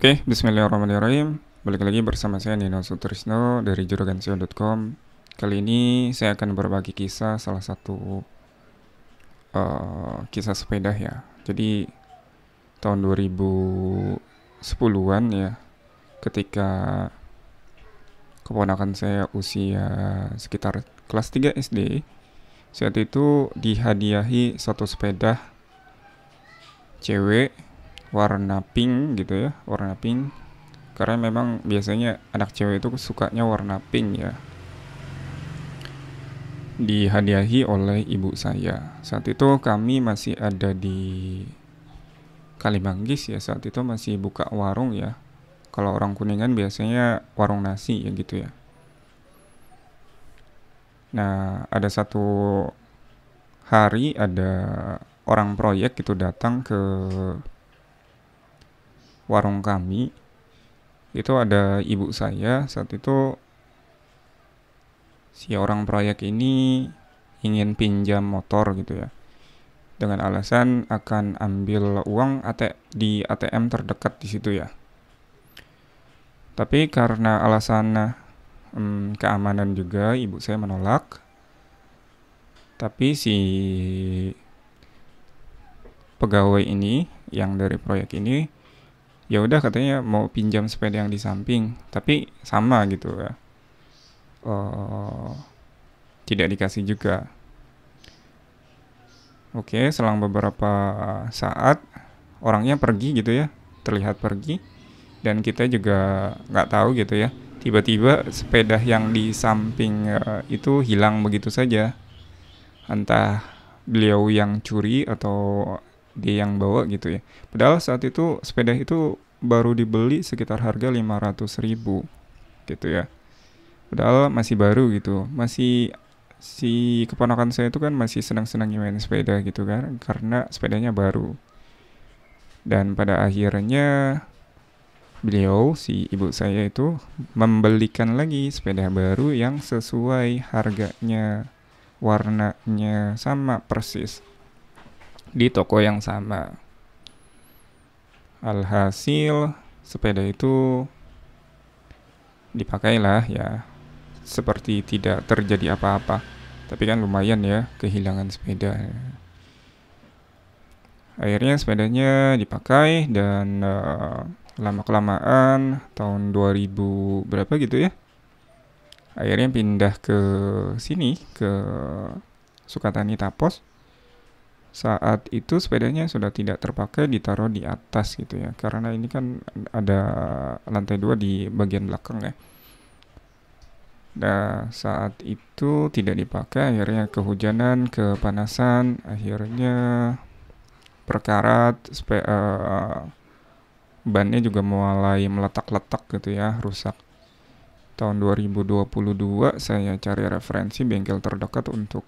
Oke, bismillahirrahmanirrahim. Balik lagi bersama saya Nino Sutrisno dari juraganSEO.com. Kali ini saya akan berbagi kisah salah satu kisah sepeda ya. Jadi tahun 2010-an ya, ketika keponakan saya usia sekitar kelas 3 SD, saat itu dihadiahi satu sepeda cewek warna pink gitu ya, warna pink. Karena memang biasanya anak cewek itu sukanya warna pink ya. Dihadiahi oleh ibu saya. Saat itu kami masih ada di Kalimanggis ya, saat itu masih buka warung ya. Kalau orang Kuningan biasanya warung nasi ya gitu ya. Nah, ada satu hari ada orang proyek itu datang ke warung kami. Itu ada ibu saya. Saat itu si orang proyek ini ingin pinjam motor gitu ya, dengan alasan akan ambil uang di ATM terdekat di situ ya. Tapi karena alasan keamanan juga, ibu saya menolak. Tapi si pegawai ini yang dari proyek ini, ya udah katanya mau pinjam sepeda yang di samping, tapi sama gitu ya. Tidak dikasih juga. Oke, selang beberapa saat orangnya pergi gitu ya, terlihat pergi, dan kita juga nggak tahu gitu ya. Tiba-tiba sepeda yang di samping itu hilang begitu saja. Entah beliau yang curi atau dia yang bawa gitu ya. Padahal saat itu sepeda itu baru dibeli sekitar harga 500.000 gitu ya. Padahal masih baru gitu, masih si keponakan saya itu kan masih senang-senangnya main sepeda gitu kan, karena sepedanya baru. Dan pada akhirnya beliau, si ibu saya itu membelikan lagi sepeda baru yang sesuai harganya, warnanya sama persis, di toko yang sama. Alhasil sepeda itu dipakailah ya, seperti tidak terjadi apa-apa. Tapi kan lumayan ya kehilangan sepeda. Akhirnya sepedanya dipakai dan lama-kelamaan tahun 2000 berapa gitu ya. Akhirnya pindah ke sini, ke Sukatani Tapos. Saat itu sepedanya sudah tidak terpakai, ditaruh di atas gitu ya. Karena ini kan ada lantai 2 di bagian belakang ya. Nah, saat itu tidak dipakai, akhirnya kehujanan, kepanasan, akhirnya perkarat, bannya juga mulai meletak-letak gitu ya, rusak. Tahun 2022 saya cari referensi bengkel terdekat untuk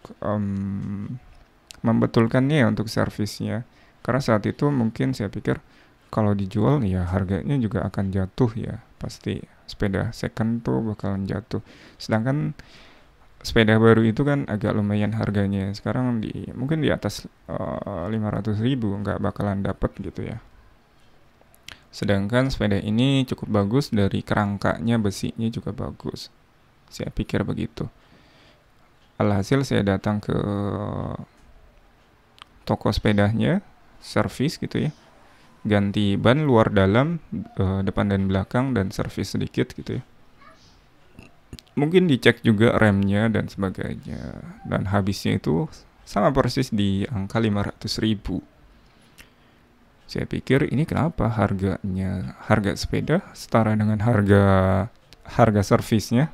membetulkannya untuk servisnya. Karena saat itu mungkin saya pikir kalau dijual ya harganya juga akan jatuh ya, pasti sepeda second tuh bakalan jatuh. Sedangkan sepeda baru itu kan agak lumayan harganya. Sekarang mungkin di atas 500.000 nggak bakalan dapet gitu ya. Sedangkan sepeda ini cukup bagus, dari kerangkanya, besinya juga bagus. Saya pikir begitu. Alhasil saya datang ke toko sepedanya, servis gitu ya, ganti ban luar dalam, depan dan belakang, dan servis sedikit gitu ya. Mungkin dicek juga remnya dan sebagainya, dan habisnya itu sama persis di angka 500.000. Saya pikir ini kenapa harga sepeda setara dengan harga servisnya,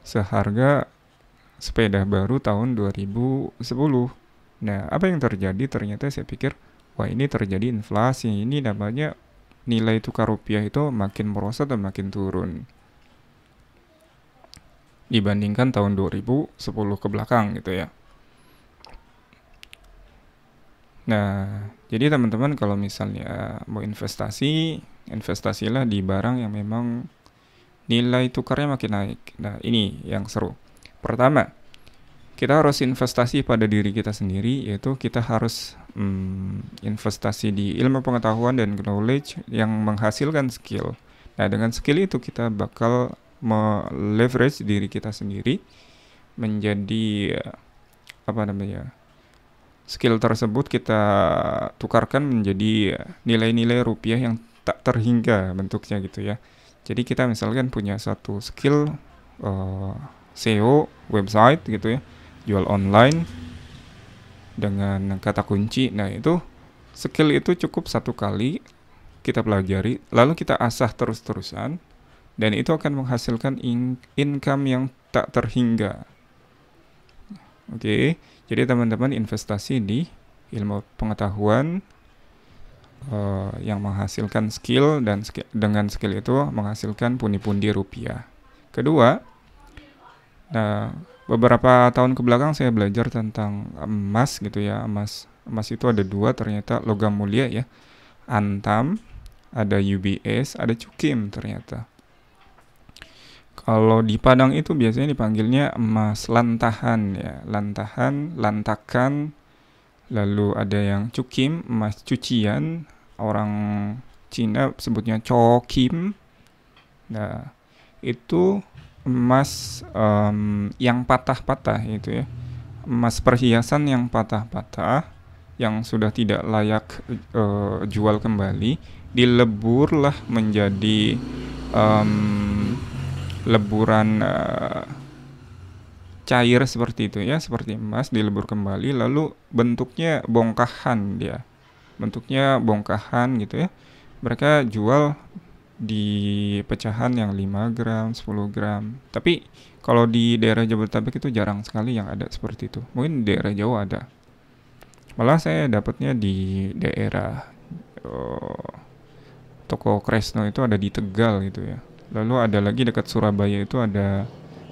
seharga sepeda baru tahun 2010. Nah, apa yang terjadi? Ternyata saya pikir, wah ini terjadi inflasi. Ini namanya nilai tukar rupiah itu makin merosot dan makin turun dibandingkan tahun 2010 ke belakang gitu ya. Nah, jadi teman-teman kalau misalnya mau investasilah di barang yang memang nilai tukarnya makin naik. Nah, ini yang seru. Pertama, kita harus investasi pada diri kita sendiri, yaitu kita harus investasi di ilmu pengetahuan dan knowledge yang menghasilkan skill. Nah, dengan skill itu kita bakal leverage diri kita sendiri menjadi skill tersebut kita tukarkan menjadi nilai-nilai rupiah yang tak terhingga bentuknya gitu ya. Jadi kita misalkan punya satu skill SEO website gitu ya, jual online dengan kata kunci. Nah, itu skill itu cukup satu kali kita pelajari, lalu kita asah terus-terusan, dan itu akan menghasilkan income yang tak terhingga. Oke, jadi teman-teman investasi di ilmu pengetahuan yang menghasilkan skill, dan dengan skill itu menghasilkan pundi-pundi rupiah. Kedua, beberapa tahun kebelakang saya belajar tentang emas gitu ya. Emas itu ada dua ternyata, logam mulia ya. Antam, ada UBS, ada Cukim ternyata. Kalau di Padang itu biasanya dipanggilnya emas lantahan ya, lantakan. Lalu ada yang Cukim, emas cucian, orang Cina sebutnya Cokim. Nah, itu emas yang patah-patah itu ya, emas perhiasan yang patah-patah, yang sudah tidak layak jual kembali, dileburlah menjadi leburan cair seperti itu ya, seperti emas dilebur kembali, lalu bentuknya bongkahan gitu ya. Mereka jual di pecahan yang 5 gram, 10 gram. Tapi kalau di daerah Jabodetabek itu jarang sekali yang ada seperti itu. Mungkin di daerah Jawa ada. Malah saya dapatnya di daerah toko Kresno itu ada di Tegal gitu ya. Lalu ada lagi dekat Surabaya itu ada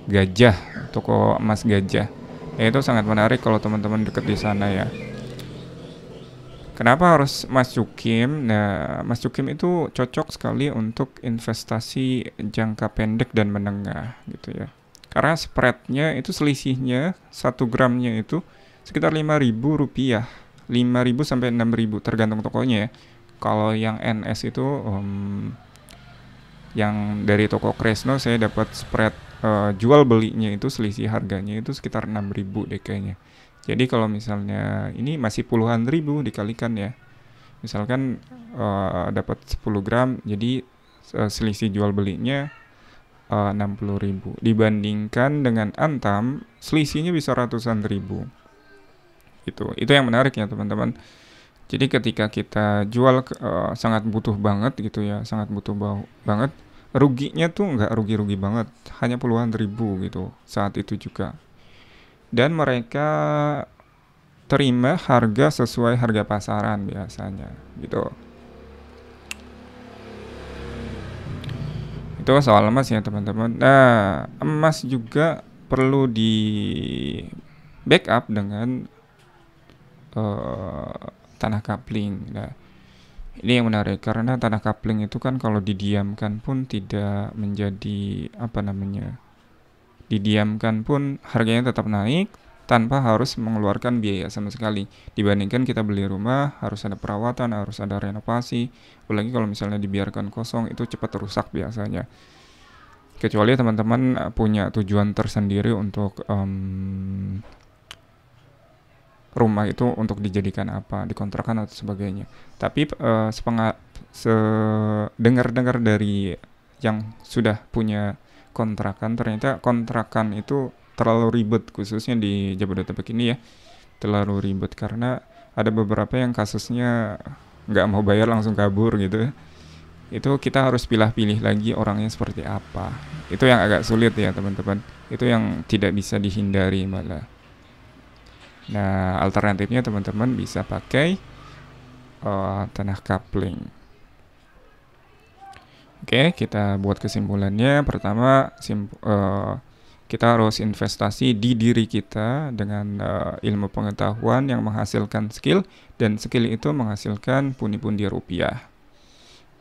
Gajah, toko emas Gajah. Ya, itu sangat menarik kalau teman-teman dekat di sana ya. Kenapa harus emas Cukim? Nah, emas Cukim itu cocok sekali untuk investasi jangka pendek dan menengah gitu ya. Karena spreadnya itu, selisihnya 1 gramnya itu sekitar Rp5.000. 5.000 sampai 6.000 tergantung tokonya ya. Kalau yang NS itu yang dari toko Kresno saya dapat spread jual belinya itu, selisih harganya itu sekitar 6.000 deh kayaknya. Jadi kalau misalnya ini masih puluhan ribu dikalikan ya. Misalkan dapat 10 gram, jadi selisih jual belinya 60.000. Dibandingkan dengan Antam, selisihnya bisa ratusan ribu. Gitu. Itu yang menarik ya teman-teman. Jadi ketika kita jual sangat butuh banget gitu ya, sangat butuh banget, ruginya tuh nggak rugi-rugi banget, hanya puluhan ribu gitu saat itu juga. Dan mereka terima harga sesuai harga pasaran biasanya gitu. Itu soal emas ya teman-teman. Nah, emas juga perlu di backup dengan tanah kapling. Nah, ini yang menarik karena tanah kapling itu kan kalau didiamkan pun tidak menjadi didiamkan pun harganya tetap naik tanpa harus mengeluarkan biaya sama sekali. Dibandingkan kita beli rumah harus ada perawatan, harus ada renovasi. Apalagi kalau misalnya dibiarkan kosong itu cepat rusak biasanya. Kecuali teman-teman punya tujuan tersendiri untuk rumah itu untuk dijadikan apa, dikontrakan atau sebagainya. Tapi dengar-dengar dari yang sudah punya kontrakan, ternyata kontrakan itu terlalu ribet, khususnya di Jabodetabek ini ya, terlalu ribet karena ada beberapa yang kasusnya nggak mau bayar langsung kabur gitu. Itu kita harus pilih-pilih lagi orangnya seperti apa. Itu yang agak sulit ya teman-teman. Itu yang tidak bisa dihindari malah. Nah, alternatifnya teman-teman bisa pakai tanah kapling. Oke, kita buat kesimpulannya. Pertama, kita harus investasi di diri kita dengan ilmu pengetahuan yang menghasilkan skill, dan skill itu menghasilkan pundi-pundi rupiah.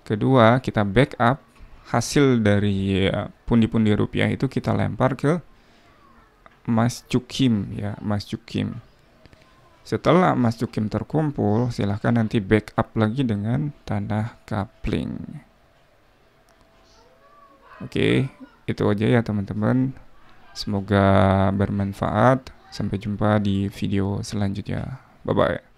Kedua, kita backup hasil dari pundi-pundi rupiah itu kita lempar ke Mas Cukim ya, Mas Cukim. Setelah Mas Cukim terkumpul, silahkan nanti backup lagi dengan tanah coupling. Oke, itu aja ya teman-teman. Semoga bermanfaat. Sampai jumpa di video selanjutnya. Bye-bye.